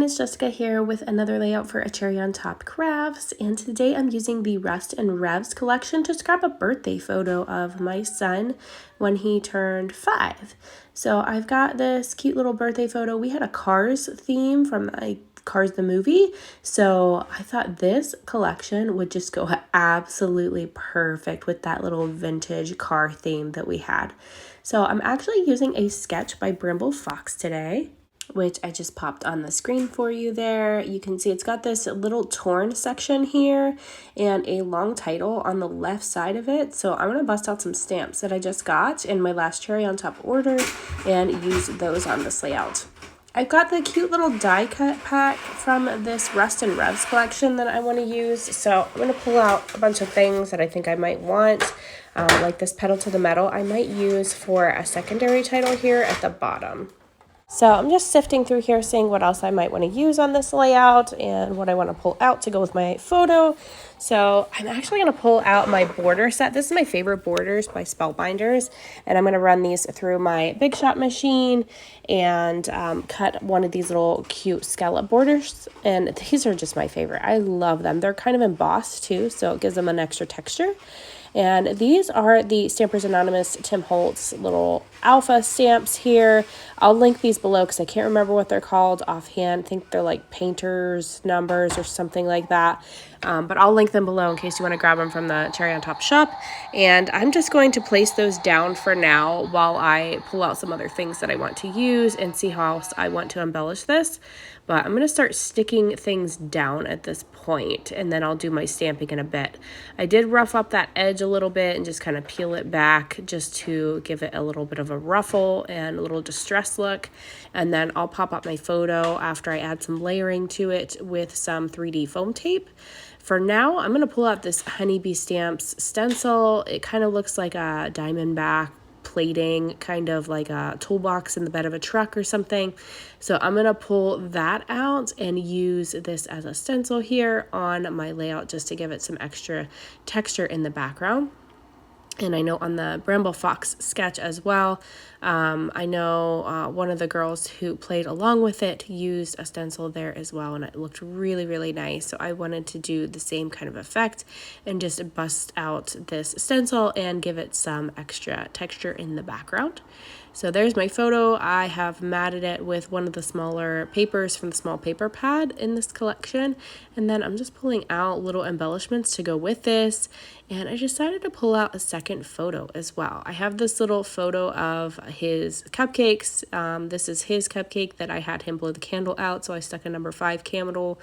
it's Jessica here with another layout for a cherry on top crafts, and today I'm using the Rust and Revs collection to scrap a birthday photo of my son when he turned 5. So I've got this cute little birthday photo. We had a Cars theme from Cars the movie, so I thought this collection would just go absolutely perfect with that little vintage car theme that we had. So I'm actually using a sketch by Brimble Fox today, which I just popped on the screen for you there. You can see it's got this little torn section here and a long title on the left side of it. So I'm going to bust out some stamps that I just got in my last cherry on top order and use those on this layout. I've got the cute little die cut pack from this Rust and Revs collection that I want to use. So I'm going to pull out a bunch of things that I think I might want, like this pedal to the metal I might use for a secondary title here at the bottom. So I'm just sifting through here, seeing what else I might want to use on this layout and what I want to pull out to go with my photo. So I'm actually going to pull out my border set. This is my favorite borders by Spellbinders, and I'm going to run these through my Big Shot machine and cut one of these little cute scallop borders. And these are just my favorite. I love them. They're kind of embossed too, so it gives them an extra texture. And these are the Stampers Anonymous Tim Holtz little alpha stamps here. I'll link these below because I can't remember what they're called offhand. I think they're like painter's numbers or something like that. But I'll link them below in case you want to grab them from the Cherry on Top shop. And I'm just going to place those down for now while I pull out some other things that I want to use and see how else I want to embellish this. But I'm going to start sticking things down at this point, and then I'll do my stamping in a bit. I did rough up that edge a little bit and just kind of peel it back just to give it a little bit of a ruffle and a little distressed look. And then I'll pop up my photo after I add some layering to it with some 3D foam tape. For now, I'm going to pull out this Honeybee Stamps stencil. It kind of looks like a diamondback plating, kind of like a toolbox in the bed of a truck or something. So I'm going to pull that out and use this as a stencil here on my layout just to give it some extra texture in the background. And I know on the Bramble Fox sketch as well, I know one of the girls who played along with it used a stencil there as well, and it looked really, really nice. So I wanted to do the same kind of effect and just bust out this stencil and give it some extra texture in the background. So there's my photo. I have matted it with one of the smaller papers from the small paper pad in this collection. And then I'm just pulling out little embellishments to go with this. And I decided to pull out a second photo as well. I have this little photo of his cupcakes. This is his cupcake that I had him blow the candle out. So I stuck a number 5 candle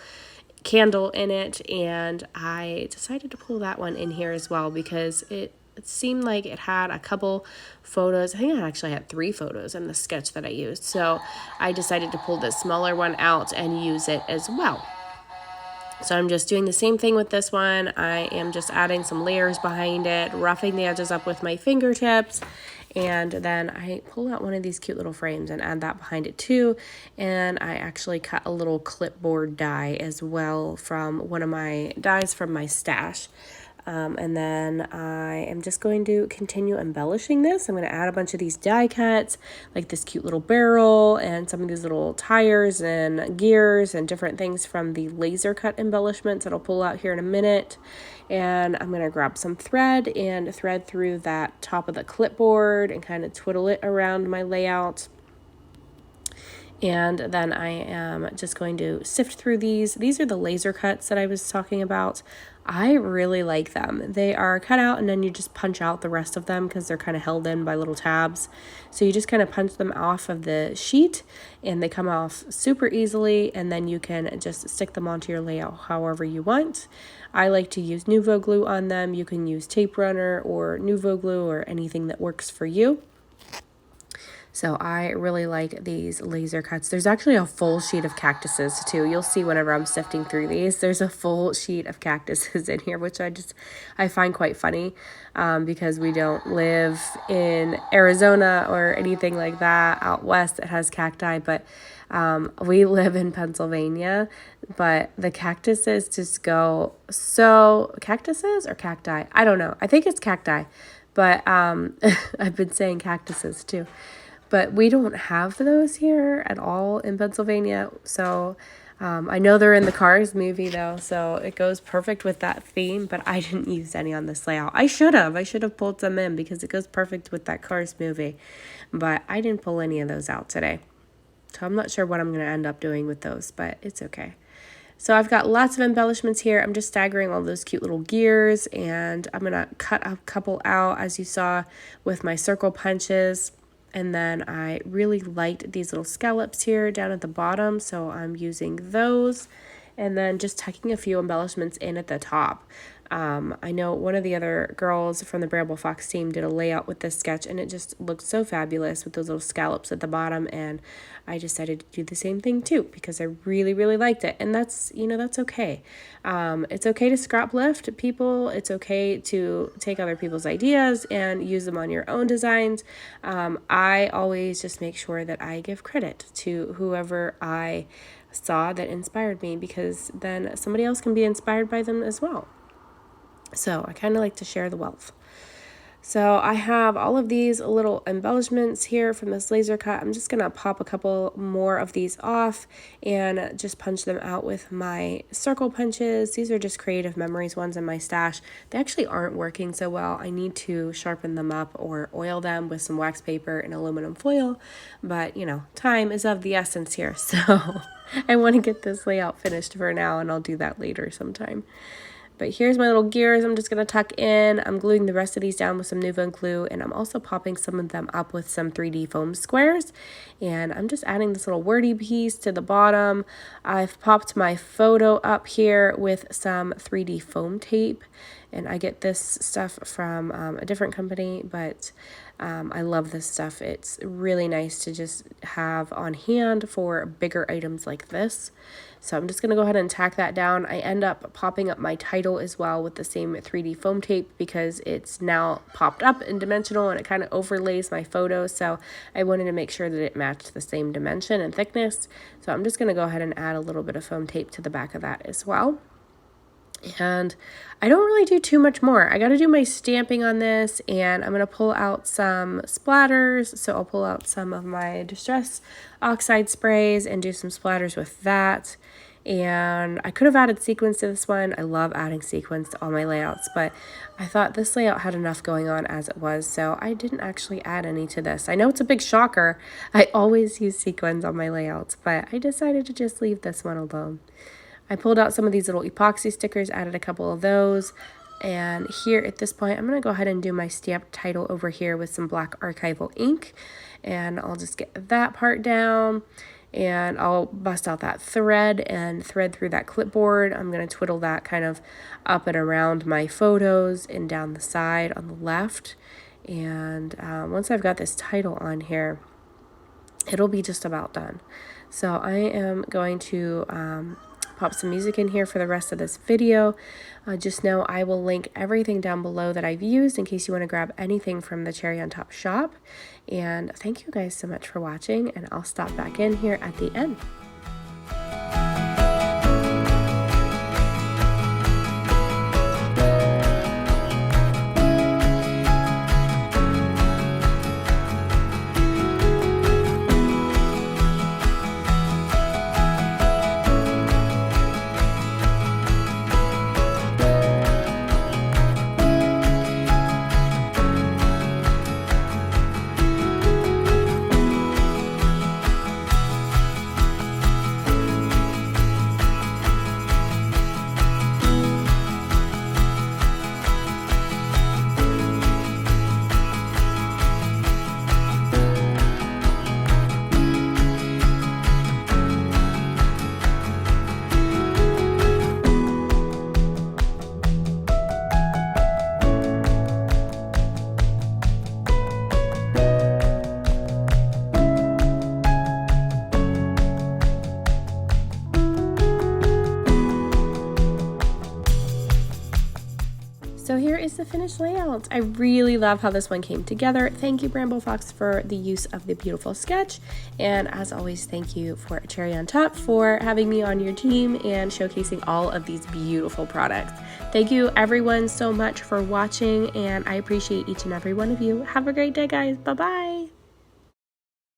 in it. And I decided to pull that one in here as well because it seemed like it had a couple photos. I think I actually had 3 photos in the sketch that I used. So I decided to pull this smaller one out and use it as well. So I'm just doing the same thing with this one. I am just adding some layers behind it, roughing the edges up with my fingertips. And then I pull out one of these cute little frames and add that behind it too. And I actually cut a little clipboard die as well from one of my dies from my stash. And then I am just going to continue embellishing this. I'm going to add a bunch of these die cuts, like this cute little barrel and some of these little tires and gears and different things from the laser cut embellishments that I'll pull out here in a minute. And I'm going to grab some thread and thread through that top of the clipboard and kind of twiddle it around my layout. And then I am just going to sift through these. These are the laser cuts that I was talking about. I really like them. They are cut out and then you just punch out the rest of them because they're kind of held in by little tabs. So you just kind of punch them off of the sheet and they come off super easily, and then you can just stick them onto your layout however you want. I like to use Nuvo glue on them. You can use tape runner or Nuvo glue or anything that works for you. So I really like these laser cuts. There's actually a full sheet of cactuses too. You'll see whenever I'm sifting through these, there's a full sheet of cactuses in here, which I find quite funny because we don't live in Arizona or anything like that out west that has cacti, but we live in Pennsylvania. But the cactuses just go so, cactuses or cacti? I don't know. I think it's cacti, but I've been saying cactuses too. But we don't have those here at all in Pennsylvania, so I know they're in the Cars movie though, so it goes perfect with that theme, but I didn't use any on this layout. I should have pulled some in because it goes perfect with that Cars movie, but I didn't pull any of those out today. So I'm not sure what I'm going to end up doing with those, but it's okay. So I've got lots of embellishments here. I'm just staggering all those cute little gears, and I'm going to cut a couple out as you saw with my circle punches. And then I really liked these little scallops here down at the bottom, so I'm using those. And then just tucking a few embellishments in at the top. I know one of the other girls from the Bramble Fox team did a layout with this sketch, and it just looked so fabulous with those little scallops at the bottom, and I decided to do the same thing too because I really, really liked it. And that's, that's okay. It's okay to scrap lift people. It's okay to take other people's ideas and use them on your own designs. I always just make sure that I give credit to whoever I saw that inspired me, because then somebody else can be inspired by them as well. So I kind of like to share the wealth. So I have all of these little embellishments here from this laser cut. I'm just going to pop a couple more of these off and just punch them out with my circle punches. These are just Creative Memories ones in my stash. They actually aren't working so well. I need to sharpen them up or oil them with some wax paper and aluminum foil. But, time is of the essence here. So I want to get this layout finished for now, and I'll do that later sometime. But here's my little gears I'm just going to tuck in. I'm gluing the rest of these down with some Nuva glue, and I'm also popping some of them up with some 3D foam squares. And I'm just adding this little wordy piece to the bottom. I've popped my photo up here with some 3D foam tape, and I get this stuff from a different company, but I love this stuff. It's really nice to just have on hand for bigger items like this. So I'm just going to go ahead and tack that down. I end up popping up my title as well with the same 3D foam tape because it's now popped up in dimensional and it kind of overlays my photo. So I wanted to make sure that it matched the same dimension and thickness. So I'm just going to go ahead and add a little bit of foam tape to the back of that as well. And I don't really do too much more. I got to do my stamping on this, and I'm going to pull out some splatters. So I'll pull out some of my Distress Oxide sprays and do some splatters with that. And I could have added sequins to this one. I love adding sequins to all my layouts, but I thought this layout had enough going on as it was, so I didn't actually add any to this. I know it's a big shocker. I always use sequins on my layouts, but I decided to just leave this one alone. I pulled out some of these little epoxy stickers, added a couple of those, and here at this point, I'm going to go ahead and do my stamped title over here with some black archival ink, and I'll just get that part down, and I'll bust out that thread and thread through that clipboard. I'm going to twiddle that kind of up and around my photos and down the side on the left, and once I've got this title on here, it'll be just about done. So I am going to pop some music in here for the rest of this video. Just know I will link everything down below that I've used in case you want to grab anything from the Cherry on Top shop. And thank you guys so much for watching, and I'll stop back in here at the end. So here is the finished layout. I really love how this one came together. Thank you, Bramble Fox, for the use of the beautiful sketch. And as always, thank you for Cherry on Top for having me on your team and showcasing all of these beautiful products. Thank you everyone so much for watching, and I appreciate each and every one of you. Have a great day, guys. Bye-bye.